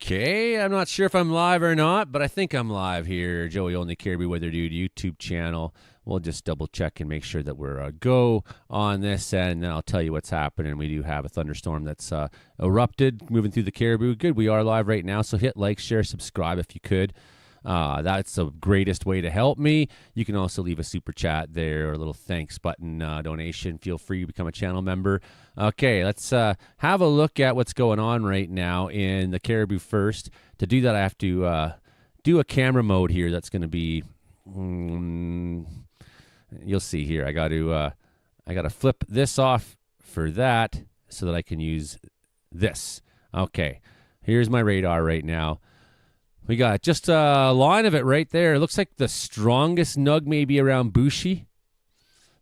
Okay, I'm not sure if I'm live or not, but I think I'm live here. Joey Only Caribou Weather Dude YouTube channel. We'll just double check and make sure that we're a go on this, and then I'll tell you what's happening. We do have a thunderstorm that's erupted, moving through the Caribou. Good, we are live right now, so hit like, share, subscribe if you could. That's the greatest way to help me. You can also leave a super chat there or a little thanks button donation. Feel free to become a channel member. Okay, let's have a look at what's going on right now in the Caribou first. To do that, I have to do a camera mode here. That's going to be, you'll see here. I got to flip this off for that so that I can use this. Okay, here's my radar right now. We got just a line of it right there. It looks like the strongest nug maybe around Bushy.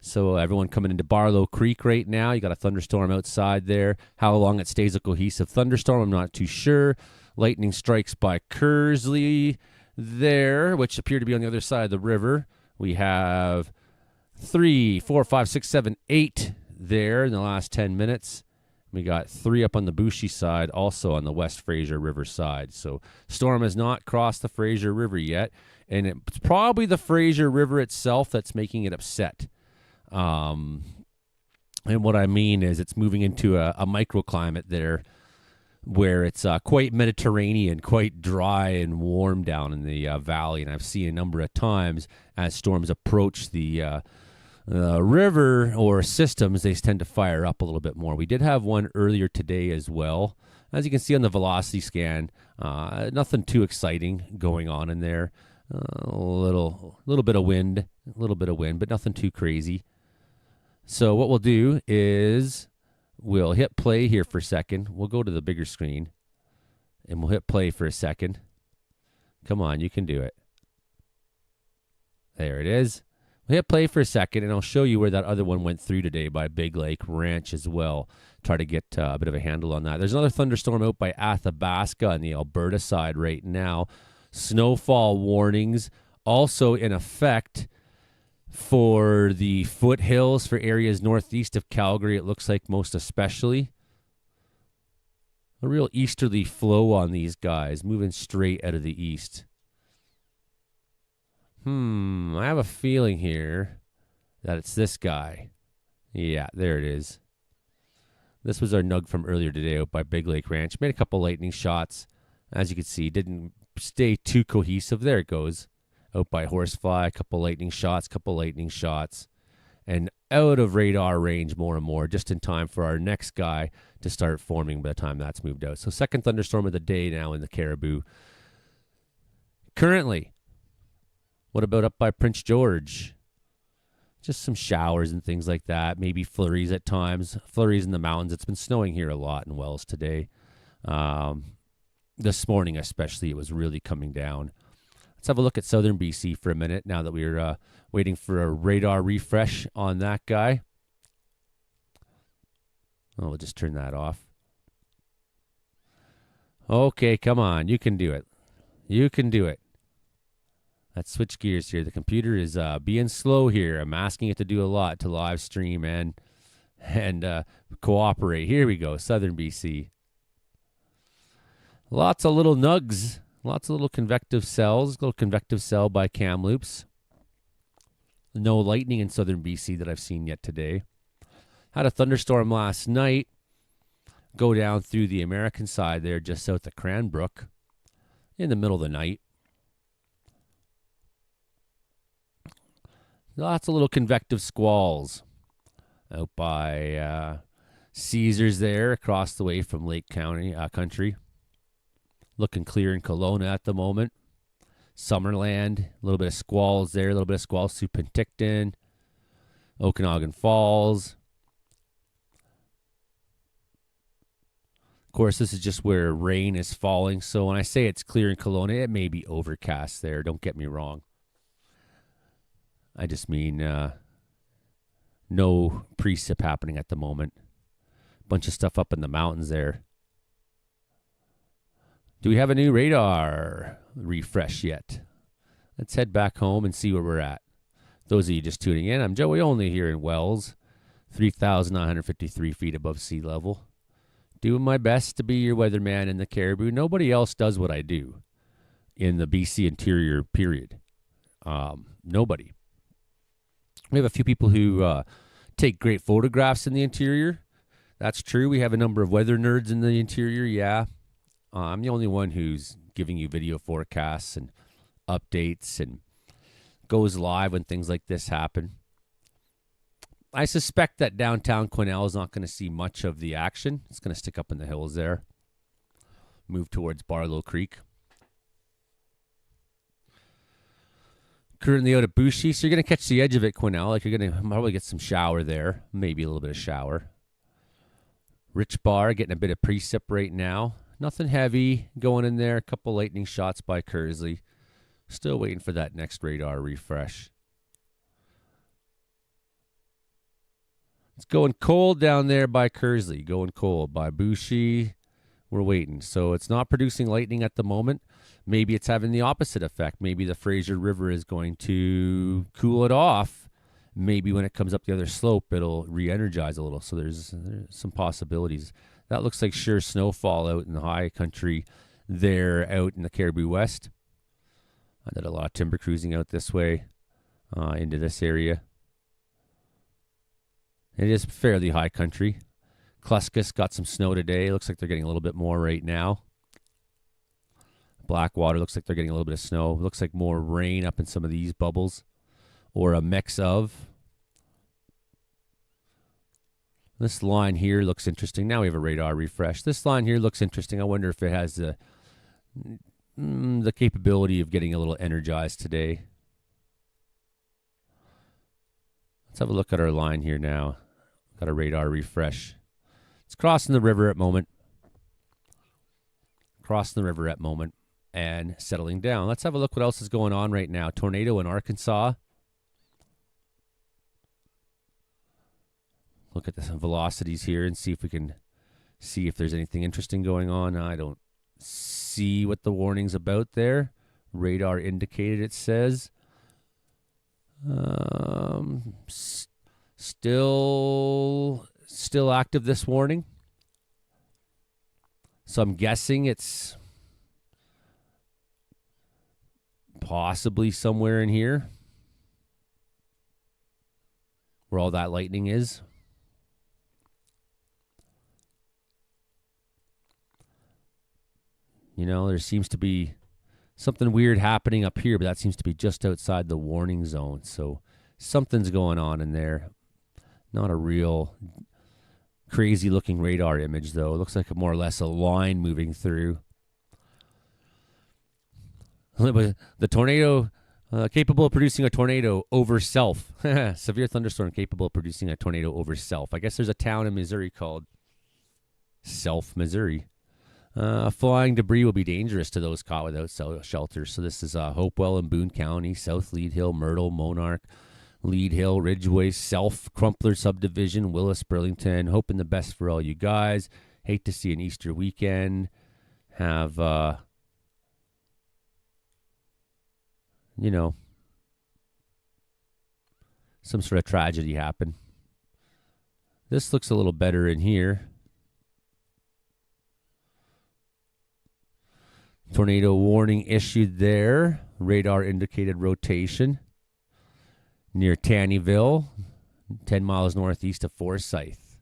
So everyone coming into Barlow Creek right now. You got a thunderstorm outside there. How long it stays a cohesive thunderstorm, I'm not too sure. Lightning strikes by Kersley there, which appear to be on the other side of the river. We have 3, 4, 5, 6, 7, 8 there in the last 10 minutes. We got 3 up on the Bushy side, also on the West Fraser River side. So storm has not crossed the Fraser River yet, and it's probably the Fraser River itself that's making it upset. And what I mean is it's moving into a microclimate there where it's quite Mediterranean, quite dry and warm down in the valley. And I've seen a number of times as storms approach the river or systems, they tend to fire up a little bit more. We did have one earlier today as well. As you can see on the velocity scan, nothing too exciting going on in there. A little bit of wind, but nothing too crazy. So what we'll do is we'll hit play here for a second. We'll go to the bigger screen, and we'll hit play for a second. Come on, you can do it. There it is. We'll hit play for a second, and I'll show you where that other one went through today by Big Lake Ranch as well. Try to get a bit of a handle on that. There's another thunderstorm out by Athabasca on the Alberta side right now. Snowfall warnings also in effect for the foothills for areas northeast of Calgary, it looks like most especially. A real easterly flow on these guys, moving straight out of the east. I have a feeling here that it's this guy. Yeah, there it is. This was our nug from earlier today out by Big Lake Ranch. Made a couple lightning shots. As you can see, didn't stay too cohesive. There it goes. Out by Horsefly, a couple lightning shots. And out of radar range more and more, just in time for our next guy to start forming by the time that's moved out. So second thunderstorm of the day now in the Caribou. Currently, what about up by Prince George? Just some showers and things like that. Maybe flurries at times. Flurries in the mountains. It's been snowing here a lot in Wells today. This morning especially, it was really coming down. Let's have a look at southern BC for a minute now that we're waiting for a radar refresh on that guy. Oh, we'll just turn that off. Okay, come on. You can do it. You can do it. Let's switch gears here. The computer is being slow here. I'm asking it to do a lot to live stream and cooperate. Here we go, southern BC. Lots of little nugs. Lots of little convective cells. Little convective cell by Kamloops. No lightning in southern BC that I've seen yet today. Had a thunderstorm last night go down through the American side there just south of Cranbrook in the middle of the night. Lots of little convective squalls out by Caesars there across the way from Lake County country. Looking clear in Kelowna at the moment. Summerland, a little bit of squalls there, a little bit of squalls through Penticton, Okanagan Falls. Of course, this is just where rain is falling, so when I say it's clear in Kelowna, it may be overcast there, don't get me wrong. I just mean no precip happening at the moment. Bunch of stuff up in the mountains there. Do we have a new radar refresh yet? Let's head back home and see where we're at. Those of you just tuning in, I'm Joey Only here in Wells, 3,953 feet above sea level. Doing my best to be your weatherman in the Caribou. Nobody else does what I do in the BC interior, period. Nobody. We have a few people who take great photographs in the interior. That's true. We have a number of weather nerds in the interior, yeah. I'm the only one who's giving you video forecasts and updates and goes live when things like this happen. I suspect that downtown Quesnel is not going to see much of the action. It's going to stick up in the hills there. Move towards Barlow Creek. Currently out at Bushy, so you're going to catch the edge of it, Quesnel. Like you're going to probably get some shower there. Maybe a little bit of shower. Rich Bar getting a bit of precip right now. Nothing heavy going in there. A couple lightning shots by Kersley. Still waiting for that next radar refresh. It's going cold down there by Kersley. Going cold by Bushy. We're waiting. So it's not producing lightning at the moment. Maybe it's having the opposite effect. Maybe the Fraser River is going to cool it off. Maybe when it comes up the other slope, it'll re-energize a little. So there's some possibilities. That looks like sure snowfall out in the high country there out in the Caribou West. I did a lot of timber cruising out this way into this area. It is fairly high country. Kluskis got some snow today. Looks like they're getting a little bit more right now. Blackwater looks like they're getting a little bit of snow. Looks like more rain up in some of these bubbles. Or a mix of. This line here looks interesting. Now we have a radar refresh. This line here looks interesting. I wonder if it has the capability of getting a little energized today. Let's have a look at our line here now. Got a radar refresh. It's crossing the river at moment. Crossing the river at moment and settling down. Let's have a look what else is going on right now. Tornado in Arkansas. Look at the velocities here and see if we can see if there's anything interesting going on. I don't see what the warning's about there. Radar indicated, it says. Still active, this warning. So I'm guessing it's possibly somewhere in here where all that lightning is. You know, there seems to be something weird happening up here, but that seems to be just outside the warning zone. So something's going on in there. Not a real crazy looking radar image, though. It looks like more or less a line moving through. The tornado capable of producing a tornado over self. Severe thunderstorm capable of producing a tornado over self. I guess there's a town in Missouri called Self, Missouri. Flying debris will be dangerous to those caught without shelter. So this is Hopewell and Boone County, South Lead Hill, Myrtle, Monarch, Lead Hill, Ridgeway, Self, Crumpler Subdivision, Willis, Burlington. Hoping the best for all you guys. Hate to see an Easter weekend have, some sort of tragedy happen. This looks a little better in here. Tornado warning issued there. Radar indicated rotation near Taneyville, 10 miles northeast of Forsyth.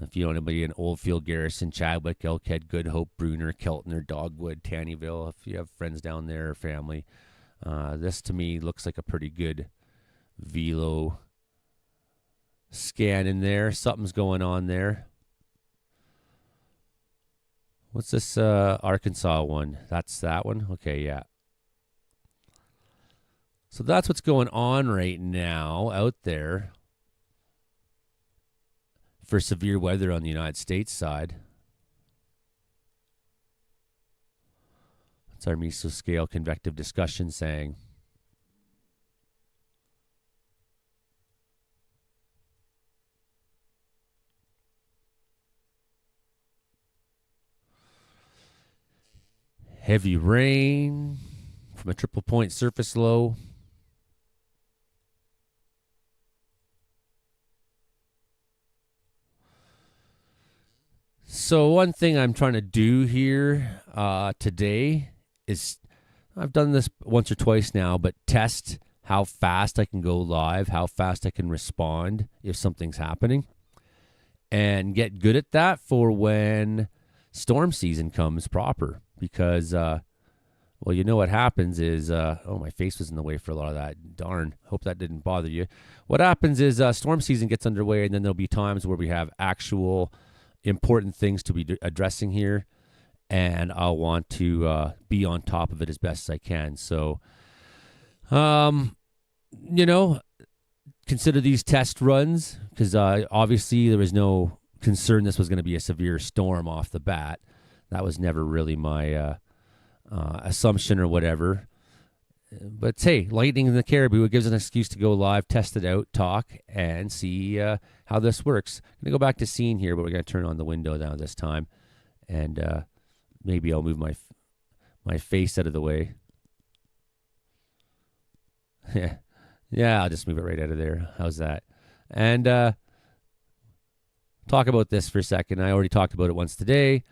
If you know anybody in Oldfield, Garrison, Chadwick, Elkhead, Good Hope, Bruner, Kelton, or Dogwood, Taneyville, if you have friends down there or family, this to me looks like a pretty good velo scan in there. Something's going on there. What's this Arkansas one? That's that one? Okay, yeah. So that's what's going on right now out there for severe weather on the United States side. That's our mesoscale convective discussion saying. Heavy rain from a triple point surface low. So one thing I'm trying to do here today is, I've done this once or twice now, but test how fast I can go live, how fast I can respond if something's happening, and get good at that for when storm season comes proper. Because, well, you know what happens is, oh, my face was in the way for a lot of that. Darn. Hope that didn't bother you. What happens is storm season gets underway, and then there'll be times where we have actual important things to be addressing here, and I'll want to be on top of it as best as I can. So, consider these test runs, because obviously there was no concern this was going to be a severe storm off the bat. That was never really my assumption or whatever. But hey, lightning in the Caribou, it gives an excuse to go live, test it out, talk, and see how this works. I'm going to go back to scene here, but we're going to turn on the window now this time. And maybe I'll move my face out of the way. Yeah, I'll just move it right out of there. How's that? And talk about this for a second. I already talked about it once today.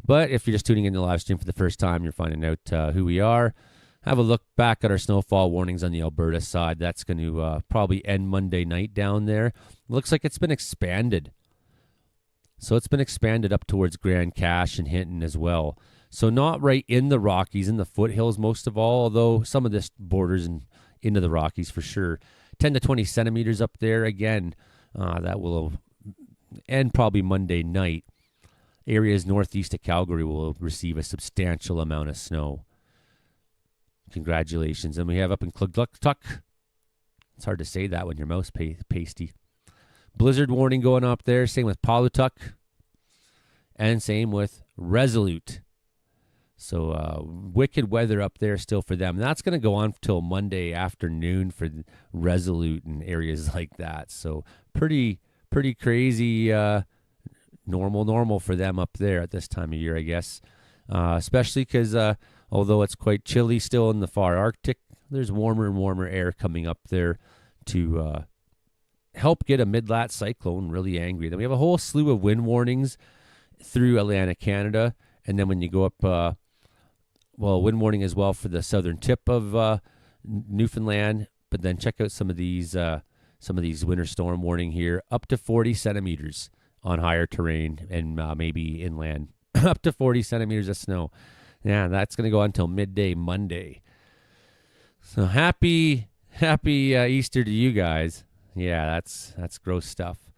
But if you're just tuning in the live stream for the first time, you're finding out who we are. Have a look back at our snowfall warnings on the Alberta side. That's going to probably end Monday night down there. Looks like it's been expanded. So it's been expanded up towards Grand Cache and Hinton as well. So not right in the Rockies, in the foothills most of all, although some of this borders into the Rockies for sure. 10 to 20 centimeters up there. Again, that will end probably Monday night. Areas northeast of Calgary will receive a substantial amount of snow. Congratulations. And we have up in Kluglutuk. It's hard to say that when your mouth's pasty. Blizzard warning going up there. Same with Palutuk. And same with Resolute. So wicked weather up there still for them. And that's going to go on till Monday afternoon for Resolute and areas like that. So pretty crazy normal for them up there at this time of year, I guess. Especially because although it's quite chilly still in the far Arctic, there's warmer and warmer air coming up there to help get a mid-lat cyclone really angry. Then we have a whole slew of wind warnings through Atlantic Canada. And then when you go up, wind warning as well for the southern tip of Newfoundland. But then check out some of these winter storm warning here, up to 40 centimeters on higher terrain and maybe inland. Up to 40 centimeters of snow. Yeah, that's going to go on until midday Monday. So happy Easter to you guys. Yeah, that's gross stuff.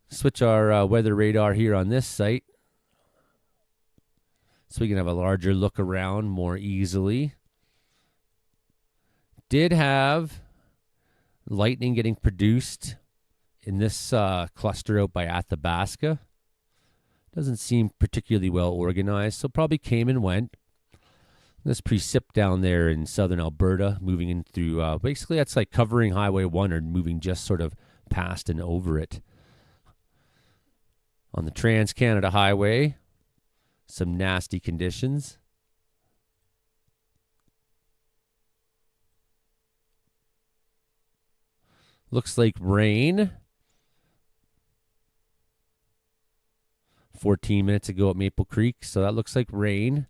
Switch our weather radar here on this site so we can have a larger look around more easily. Did have lightning getting produced in this cluster out by Athabasca. Doesn't seem particularly well organized, so probably came and went. This precip down there in southern Alberta, moving in through, basically that's like covering Highway 1 or moving just sort of past and over it. On the Trans-Canada Highway, some nasty conditions. Looks like rain. 14 minutes ago at Maple Creek, so that looks like rain.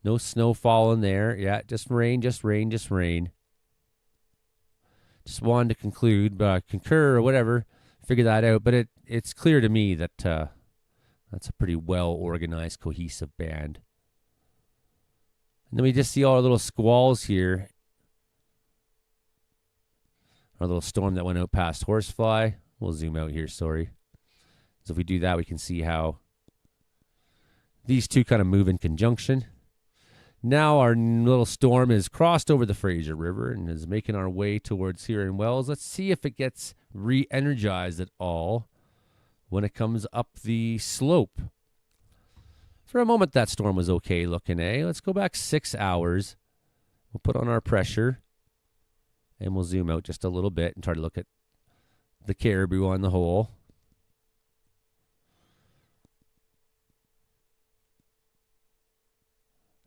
No snow falling there. Yeah, just rain. Just wanted to concur or whatever, figure that out. But it's clear to me that that's a pretty well-organized, cohesive band. And then we just see all our little squalls here. Our little storm that went out past Horsefly. We'll zoom out here, sorry. So if we do that, we can see how these two kind of move in conjunction. Now our little storm is crossed over the Fraser River and is making our way towards here in Wells. Let's see if it gets re-energized at all when it comes up the slope. For a moment, that storm was okay looking, eh? Let's go back 6 hours. We'll put on our pressure, and we'll zoom out just a little bit and try to look at the Caribou on the whole.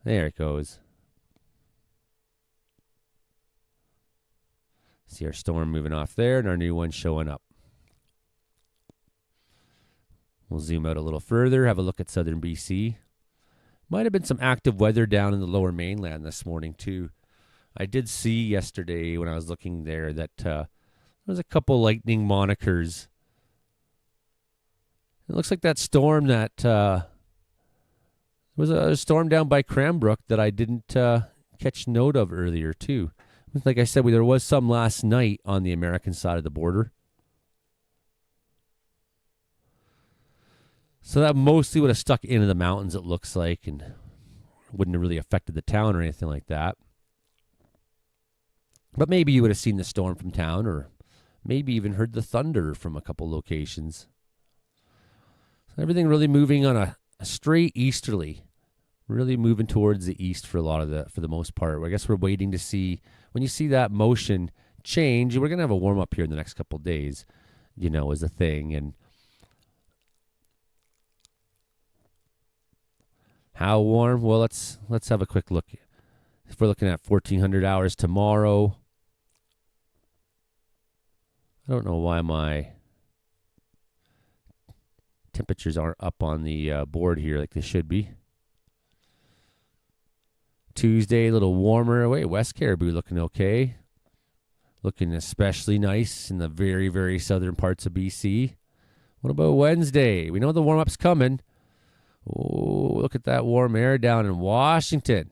There it goes. See our storm moving off there and our new one showing up. We'll zoom out a little further, have a look at southern BC. Might have been some active weather down in the lower mainland this morning, too. I did see yesterday when I was looking there that there was a couple lightning monikers. It looks like that storm that was a storm down by Cranbrook that I didn't catch note of earlier, too. Like I said, there was some last night on the American side of the border. So that mostly would have stuck into the mountains, it looks like, and wouldn't have really affected the town or anything like that. But maybe you would have seen the storm from town, or maybe even heard the thunder from a couple locations. So everything really moving on a straight easterly, really moving towards the east for the most part. I guess we're waiting to see, when you see that motion change, we're going to have a warm up here in the next couple of days, is a thing. And how warm? Well, let's have a quick look. If we're looking at 1,400 hours tomorrow, I don't know why my temperatures aren't up on the board here like they should be. Tuesday, a little warmer. Wait, West Caribou looking okay. Looking especially nice in the very, very southern parts of BC. What about Wednesday? We know the warm-up's coming. Oh, look at that warm air down in Washington.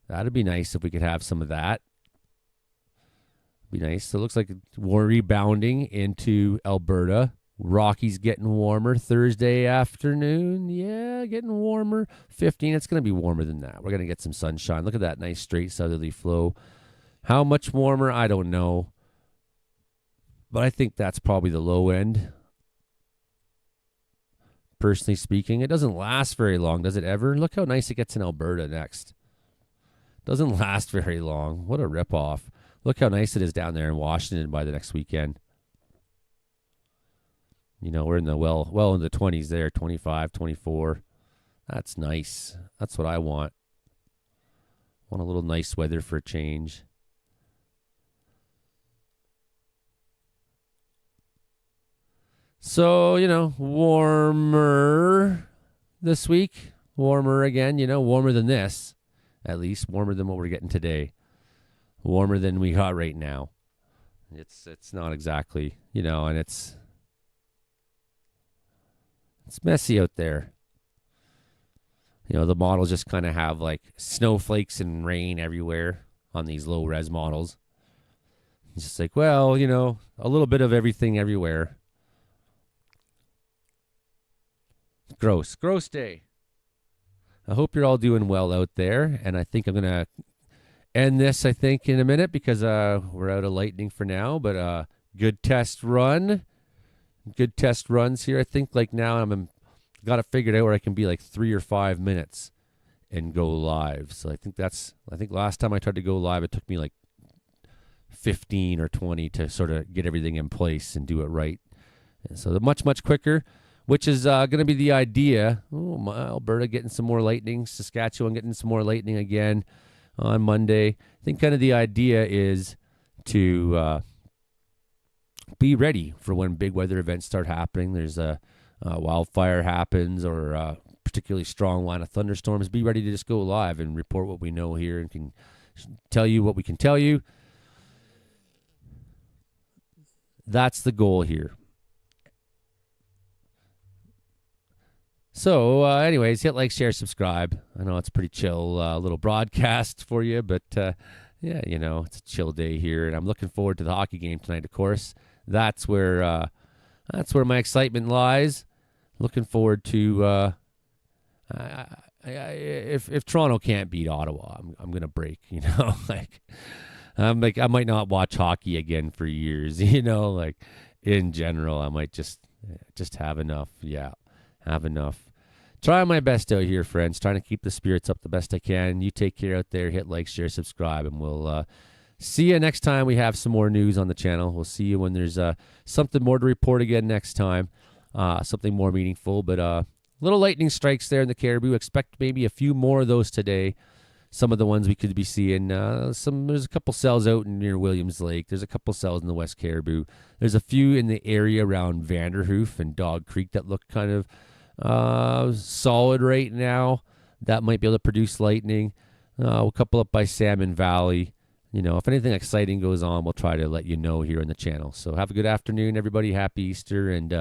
That'd be nice if we could have some of that. Be nice. So it looks like we're rebounding into Alberta. Rockies getting warmer Thursday afternoon. Yeah, getting warmer. 15. It's going to be warmer than that. We're going to get some sunshine. Look at that nice straight southerly flow. How much warmer? I don't know. But I think that's probably the low end. Personally speaking, it doesn't last very long, does it ever? Look how nice it gets in Alberta next. Doesn't last very long. What a ripoff. Look how nice it is down there in Washington by the next weekend. We're in the well in the 20s there, 25, 24. That's nice. That's what I want. Want a little nice weather for a change. So, warmer this week. Warmer again, warmer than this. At least warmer than what we're getting today. Warmer than we got right now. It's not exactly, and it's messy out there. The models just kind of have like snowflakes and rain everywhere on these low res models. It's just like, well, a little bit of everything everywhere. Gross day. I hope you're all doing well out there, and I think I'm going to end this, in a minute because we're out of lightning for now, but good test run. Good test runs here. I think like now I'm got it figured out where I can be like 3 or 5 minutes and go live. So I think last time I tried to go live, it took me like 15 or 20 to sort of get everything in place and do it right. And so much, much quicker, which is going to be the idea. Oh, Alberta getting some more lightning. Saskatchewan getting some more lightning again on Monday. I think kind of the idea is to be ready for when big weather events start happening. There's a wildfire happens or a particularly strong line of thunderstorms. Be ready to just go live and report what we know here and can tell you what we can tell you. That's the goal here. So, anyways, hit like, share, subscribe. I know it's pretty chill little broadcast for you, but yeah, it's a chill day here, and I'm looking forward to the hockey game tonight. Of course, that's where my excitement lies. Looking forward to if Toronto can't beat Ottawa, I'm gonna break. I might not watch hockey again for years. In general, I might just have enough. Yeah, have enough. Trying my best out here, friends. Trying to keep the spirits up the best I can. You take care out there. Hit like, share, subscribe, and we'll see you next time we have some more news on the channel. We'll see you when there's something more to report again next time. Something more meaningful. But little lightning strikes there in the Caribou. Expect maybe a few more of those today. some of the ones we could be seeing. There's a couple cells out near Williams Lake. There's a couple cells in the West Caribou. There's a few in the area around Vanderhoof and Dog Creek that look kind of solid right now. That might be able to produce lightning. A couple up by Salmon Valley. If anything exciting goes on, we'll try to let you know here on the channel. So have a good afternoon, everybody. Happy Easter, and